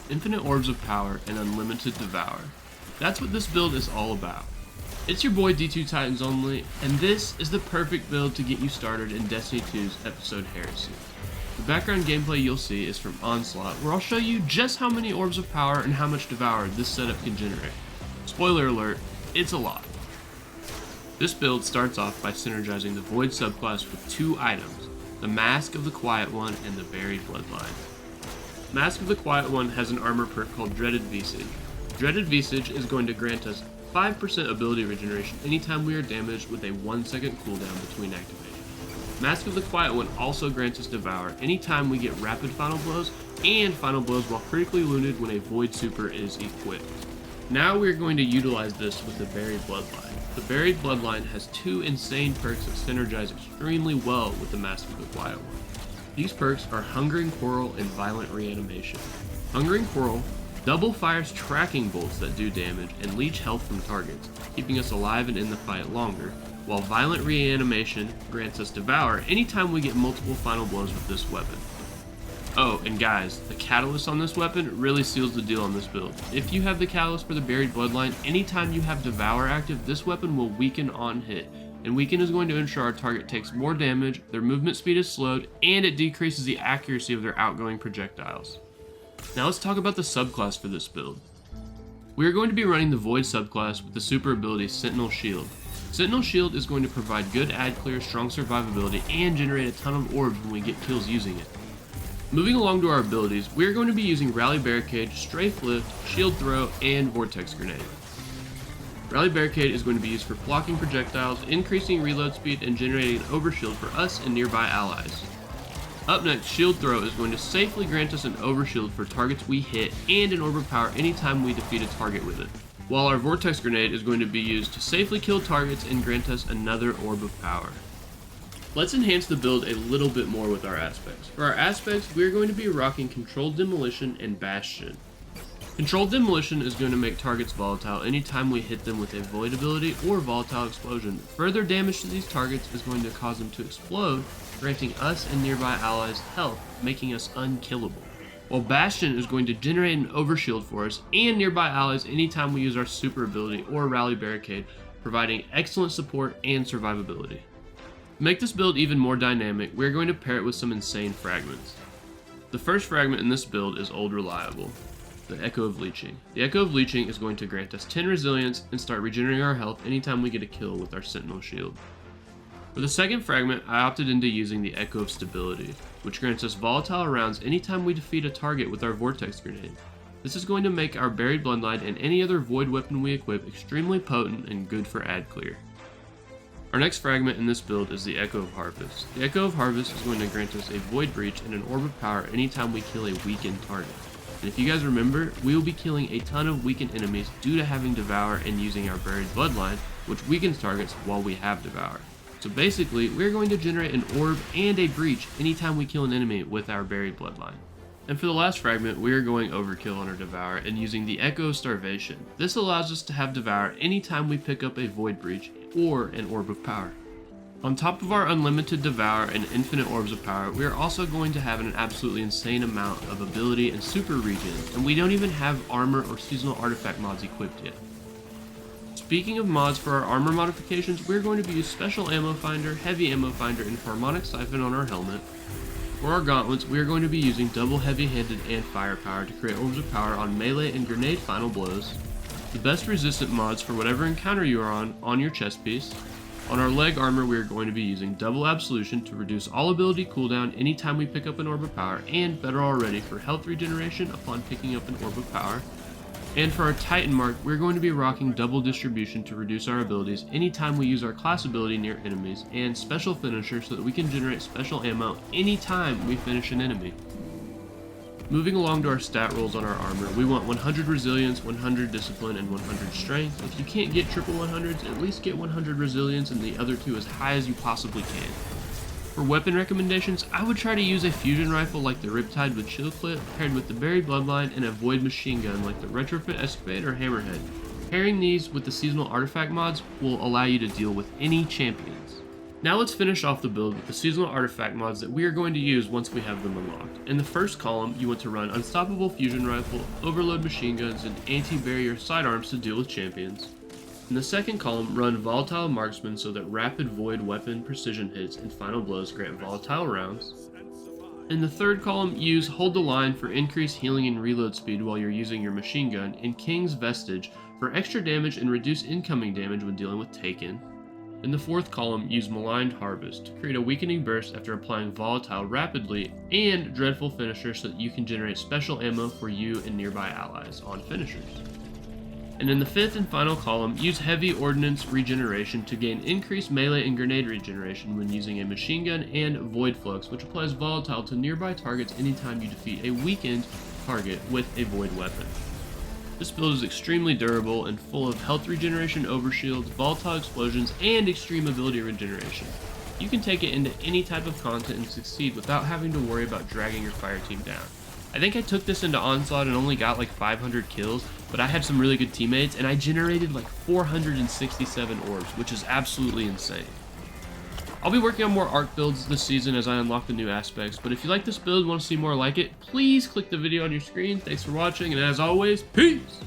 infinite orbs of power, and unlimited devour. That's what this build is all about. It's your boy D2 Titans only, and this is the perfect build to get you started in Destiny 2's episode Heresy. The background gameplay you'll see is from Onslaught, where I'll show you just how many orbs of power and how much devour this setup can generate. Spoiler alert, it's a lot. This build starts off by synergizing the Void subclass with two items, the Mask of the Quiet One and the Buried Bloodline. Mask of the Quiet One has an armor perk called Dreaded Visage. Dreaded Visage is going to grant us 5% ability regeneration anytime we are damaged with a 1 second cooldown between activation. Mask of the Quiet One also grants us Devour anytime we get rapid final blows and final blows while critically wounded when a Void super is equipped. Now we are going to utilize this with the Buried Bloodline. The Buried Bloodline has two insane perks that synergize extremely well with the Mask of the Quiet One. These perks are Hungering Quarrel and Violent Reanimation. Hungering Quarrel double fires tracking bolts that do damage and leech health from targets, keeping us alive and in the fight longer, while Violent Reanimation grants us Devour anytime we get multiple final blows with this weapon. Oh, and guys, the catalyst on this weapon really seals the deal on this build. If you have the catalyst for the Buried Bloodline, anytime you have Devour active, this weapon will weaken on hit, and weaken is going to ensure our target takes more damage, their movement speed is slowed, and it decreases the accuracy of their outgoing projectiles. Now let's talk about the subclass for this build. We are going to be running the Void subclass with the super ability Sentinel Shield. Sentinel Shield is going to provide good ad clear, strong survivability, and generate a ton of orbs when we get kills using it. Moving along to our abilities, we are going to be using Rally Barricade, Strafe Lift, Shield Throw, and Vortex Grenade. Rally Barricade is going to be used for blocking projectiles, increasing reload speed, and generating an overshield for us and nearby allies. Up next, Shield Throw is going to safely grant us an overshield for targets we hit and an orb of power anytime we defeat a target with it, while our Vortex Grenade is going to be used to safely kill targets and grant us another orb of power. Let's enhance the build a little bit more with our aspects. For our aspects, we are going to be rocking Controlled Demolition and Bastion. Controlled Demolition is going to make targets volatile anytime we hit them with a Void ability or Volatile Explosion. Further damage to these targets is going to cause them to explode, granting us and nearby allies health, making us unkillable. While Bastion is going to generate an overshield for us and nearby allies anytime we use our super ability or Rally Barricade, providing excellent support and survivability. To make this build even more dynamic, we are going to pair it with some insane fragments. The first fragment in this build is Old Reliable, the Echo of Leeching. The Echo of Leeching is going to grant us 10 resilience and start regenerating our health anytime we get a kill with our Sentinel Shield. For the second fragment, I opted into using the Echo of Stability, which grants us volatile rounds anytime we defeat a target with our Vortex Grenade. This is going to make our Buried Bloodline and any other Void weapon we equip extremely potent and good for ad clear. Our next fragment in this build is the Echo of Harvest. The Echo of Harvest is going to grant us a Void Breach and an Orb of Power anytime we kill a weakened target. And if you guys remember, we will be killing a ton of weakened enemies due to having Devour and using our Buried Bloodline, which weakens targets while we have Devour. So basically, we're going to generate an Orb and a Breach anytime we kill an enemy with our Buried Bloodline. And for the last fragment, we are going overkill on our Devour and using the Echo of Starvation. This allows us to have Devour anytime we pick up a Void Breach or an Orb of Power. On top of our unlimited Devour and infinite Orbs of Power, we are also going to have an absolutely insane amount of ability and super regen, and we don't even have armor or seasonal artifact mods equipped yet. Speaking of mods for our armor modifications, we're going to be using Special Ammo Finder, Heavy Ammo Finder, and Harmonic Siphon on our helmet. For our gauntlets, we are going to be using Double Heavy-Handed and Firepower to create Orbs of Power on melee and grenade final blows. The best resistant mods for whatever encounter you are on your chest piece. On our leg armor, we are going to be using Double Absolution to reduce all ability cooldown anytime we pick up an Orb of Power, and better already for health regeneration upon picking up an Orb of Power. And for our Titan Mark, we're going to be rocking Double Distribution to reduce our abilities anytime we use our class ability near enemies, and Special Finisher so that we can generate special ammo anytime we finish an enemy. Moving along to our stat rolls on our armor, we want 100 Resilience, 100 Discipline, and 100 Strength. If you can't get triple 100s, at least get 100 Resilience and the other two as high as you possibly can. For weapon recommendations, I would try to use a fusion rifle like the Riptide with Chill Clip, paired with the Buried Bloodline, and a Void machine gun like the Retrofit Escapade or Hammerhead. Pairing these with the seasonal artifact mods will allow you to deal with any champions. Now let's finish off the build with the seasonal artifact mods that we are going to use once we have them unlocked. In the first column, you want to run Unstoppable Fusion Rifle, Overload Machine Guns, and Anti-Barrier Sidearms to deal with champions. In the second column, run Volatile Marksman so that Rapid Void Weapon Precision hits and Final Blows grant volatile rounds. In the third column, use Hold the Line for increased healing and reload speed while you're using your machine gun, and King's Vestige for extra damage and reduce incoming damage when dealing with Taken. In the fourth column, use Maligned Harvest to create a weakening burst after applying Volatile rapidly, and Dreadful Finisher so that you can generate special ammo for you and nearby allies on finishers. And in the fifth and final column, use Heavy Ordnance Regeneration to gain increased melee and grenade regeneration when using a machine gun, and Void Flux, which applies Volatile to nearby targets anytime you defeat a weakened target with a Void weapon. This build is extremely durable and full of health regeneration, overshields, volatile explosions, and extreme ability regeneration. You can take it into any type of content and succeed without having to worry about dragging your fire team down. I think I took this into Onslaught and only got like 500 kills, but I had some really good teammates and I generated like 467 orbs, which is absolutely insane. I'll be working on more arc builds this season as I unlock the new aspects, but if you like this build and want to see more like it, please click the video on your screen. Thanks for watching, and as always, peace!